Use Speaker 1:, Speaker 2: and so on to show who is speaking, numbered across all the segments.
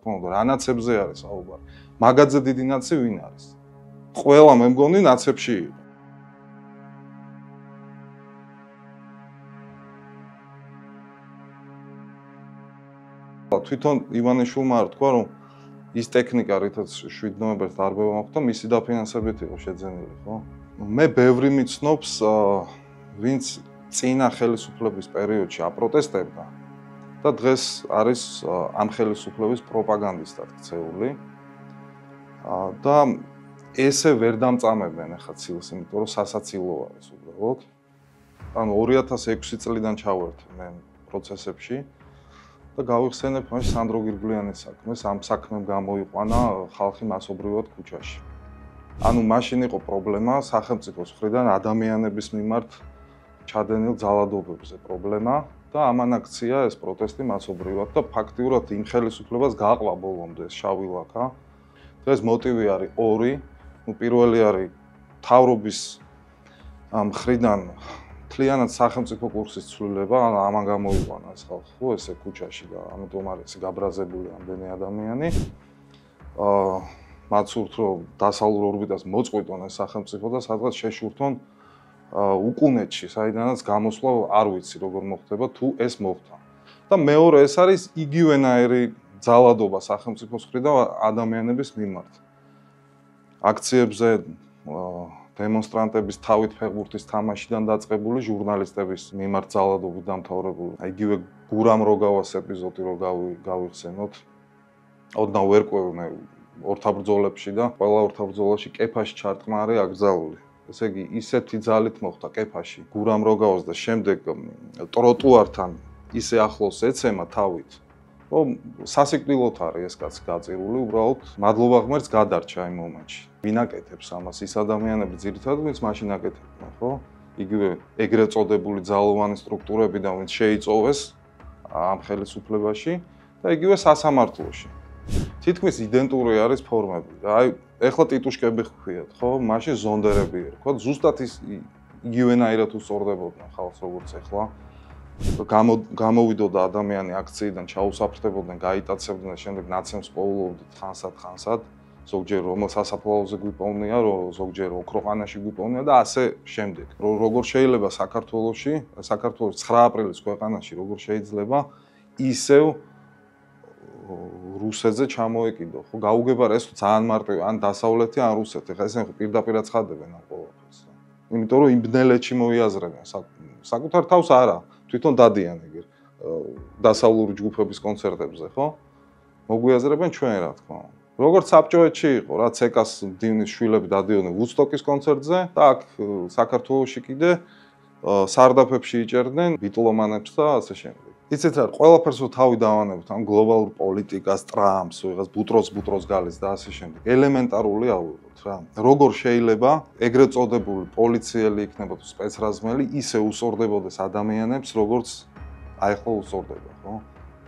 Speaker 1: თქმა უნდა, რა ნაცებზე არის საუბარი. მაგაძე დიდი ნაცი ვინ არის? ყველა მე მგონი ნაცებში იყო. თვითონ ივანიშვილმა არ თქვა, რომ ის ტექნიკა, რითაც 7 ნოემბერს დარბევა მოხდა, მისი დაფინანსებით იყო შეძენილი, ხო? მე ბევრი მიცნობს, ვინც წინა ხელისუფლების პერიოდში აპროტესტებდა და დღეს არის ამ ხელისუფლების პროპაგანდისტად ქცეული. და ესე ვერ დამწამებენ ახლა ცილს, იმიტომ რომ სასაცილო არის უბრალოდ. ანუ 2006 წლიდან ჩავართ მე პროცესებში და გავიხსენებ მაშინ სანდრო გირგვლიანის საქმეს, ამ საქმემ გამოიყვანა ხალხი მასობრივად ქუჩაში. ანუ მაშინ იყო პრობლემა სახელმწიფოს მხრიდან ადამიანების მიმართ ჩადენილ ძალადობებზე პრობლემა და ამან აქცია ეს პროტესტი მასობრივად და ფაქტიურად იმ ხელისუფლებას გაყვა ბოლომდე ეს შავი ლაქა. დღეს მოტივი არის ორი. პირველი არის მთავრობის მხრიდან მთლიანად სახელმწიფო კურსის ცვლილება, ამან გამოიყვანა ეს ხალხი ხო ესე ქუჩაში და ამიტომ არის გაბრაზებული ამდენი ადამიანი. მათ სურთ რომ დასავლურ ორბიტას მოწყვიტონ ეს სახელმწიფო და სადღაც შეშურთონ უკუნეთში, საიდანაც გამოსვლა არ ვიცი როგორ მოხდება თუ ეს მოხდა. და მეორე ეს არის იგივენაირი ძალადობა სახელმწიფოს მხრიდან ადამიანების მიმართ. აქციებზე დემონსტრანტების თავით ფეხბურთის თამაშიდან დაწყებული ჟურნალისტების მიმართ ძალადობით დამთავრებული. იგივე გურამ როგავას ეპიზოდი რო გავიხსენოთ. ოდნავ ვერკვევ მე ორთაბრძოლებში და ყველა ორთაბრძოლაში კეფაში ჩარტყმა არის აკრძალული. ესე იგი ისეთი ძალით მოხდა კეფაში გურამ როგავას და შემდეგ ტროტუართან ისე ახლოს ეცემა თავით. რომ სასიკვდილოდ არის ეს კაცი გაწირული, უბრალოდ მადლობა ღმერთს გადარჩა იმ მომენტში. ვინ აკეთებს ამას? ის ადამიანები ძირითადად ვინც მაშინ აკეთებდნენ, ხო? იგივე ეგრეთ წოდებული ძალოვანი სტრუქტურები და ვინც შეიწოვეს ამ ხელისუფლებაში და იგივე სასამართლოში. თითქმის იდენტური არის ფორმები. აი, ეხლა ტიტუშკები ხქვიათ, ხო? მაშინ ზონდერები ერქვა. ზუსტად ის იგივენაირად უსწორდებოდნენ ხალხს როგორც ეხლა. გამოვიდოდა ადამიანი აქციიდან, ჩაუსაფრთხებოდნენ, გაიტაცებდნენ და შემდეგ ნაცემს პოულობდით ხანსად, ზოგჯერ რომელ სასაფლაოზე გვიპოვნია, ზოგჯერ ოქროყანაში გვიპოვნია და ასე შემდეგ. როგორ შეიძლება საქართველოს 9 აპრილის ქვეყანაში როგორ შეიძლება ისევ რუსეთზე ჩამოეკიდო, ხო? გაუგებარ ეს ძალიან მარტივი, ან დასავლეთი, ან რუსეთი. ხა ესენ ხო პირდაპირ ცხადდებენ ამ ყველაფერს. იმიტომ რომ იმ ბნელეთში მოიაზრებენ საკუთარ თავს არა. თვითონ დადიან ეგერ დასავლური ჯგუფების კონცერტებზე, ხო? მოგვიაზრებენ ჩვენ რა თქმა უნდა. როგორც საბჭოეთში იყო, რა ცეკას მდივნის შვილები დადიოდნენ ვუდსტოკის კონცერტზე და აქ საქართველოში კიდე სარდაფებში იჭერდნენ ბიტლომანებს და ასე შემდეგ. იცით რა, ყველაფერს თავი დავანებთ ამ გლობალურ პოლიტიკას, ტრამპს, ვიღაც ბუტროს გალის და ასე შემდეგ. ელემენტარული ავიღოთ რა. როგორ შეიძლება ეგრეთ წოდებული პოლიციელი იქნება თუ სპეცრაზმელი ისე უსწორდებოდეს ადამიანებს, როგორც აიხლა უსწორდება, ხო?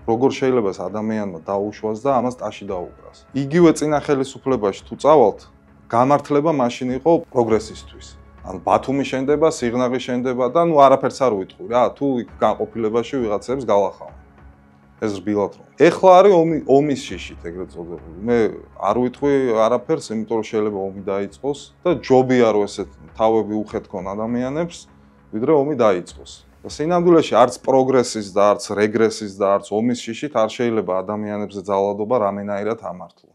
Speaker 1: როგორ შეიძლება ეს ადამიანმა დაუშვას და ამას ტაში დაუკრას. იგივე წინა ხელისუფლებაში თუ წავალთ, გამართლება მაშინ იყო პროგრესისთვის. ანუ ბათუმი შენდება, სიღნაღი შენდება და ნუ არაფერს არ უიტყვი რა, თუ იქ განყოფილებაში ვიღაცებს galახავენ. ეს რბილად რომ. ეხლა არის ომის შიშით ეგრეთ წოდებული. მე არ უიტყვი არაფერს, იმიტომ რომ შეიძლება ომი დაიწყოს და ჯობია რომ ესეთ თავები უხეთქონ ადამიანებს, ვიდრე ომი დაიწყოს. და სინამდვილეში არც პროგრესის და არც რეგრესის და არც ომის შიშით არ შეიძლება ადამიანებზე ძალადობა რამენაირად ამართლა.